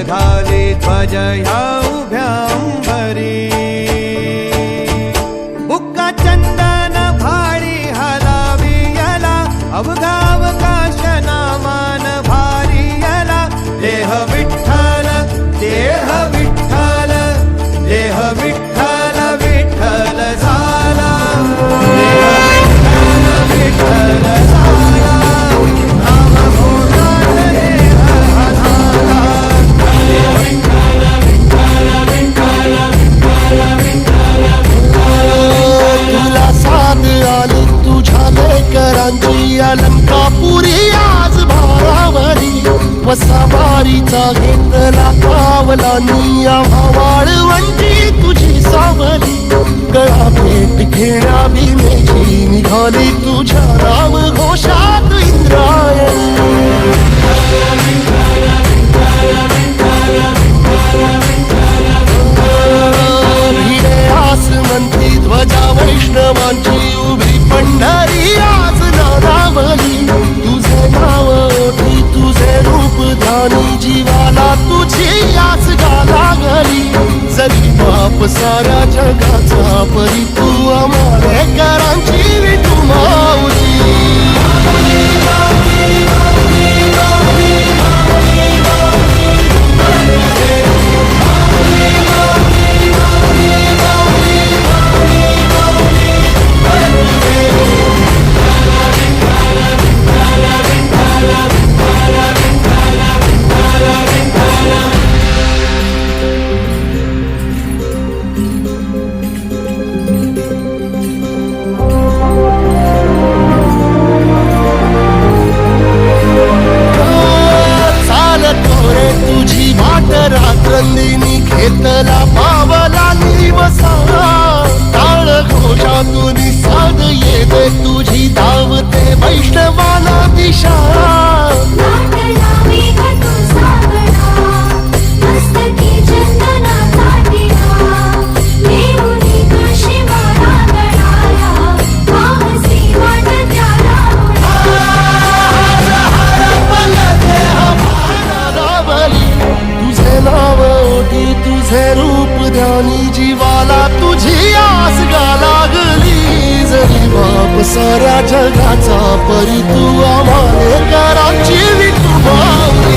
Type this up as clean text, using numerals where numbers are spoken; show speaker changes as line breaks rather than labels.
झाले ध्वज ह्या उभ्या अंबरी. बुक्का चंदन भाळी हलावियला अवघा अवकाश नामान भारियला. देह विठ्ठल देह विठ्ठल देह विठ्ठल विठ्ठल झाला. देह विठ्ठल विठ्ठल झाला. नाम घोषात देह हा झाला. देह विठ्ठल विठ्ठल विठ्ठल विठ्ठल विठ्ठल.
तुला साथ आली तुझ्या लेकरांची अलंकापुरी आज भारावरी. वसावारीचा घेतला पावलांनी आम्हा वाळवंटी तुझी सावली. गळा भेट घेण्या भीमेची निघाली तुझ्या राम घोषात इंद्रायणी. भिडे आसमंती ध्वजा वैष्णवांची उभी पंढरी आज नारावली. तुझे नाव ओठी तुझे रूप ध्यानी जीवाला तुझी आस गाला गली. जरी बाप साऱ्या जगाचा परी तू आम्हाला करांची विठू माऊली. रात्रंदिनी घेतला पावला निवसा. टाळ घोषातून साध येते तुझी धावते वैष्णवाला दिशा. तुझे रूप ध्यानी जीवाला तुझी आस गा लागली. जरी बाप साऱ्या जगाचा परी तू आम्हाला करांची विठू माऊली.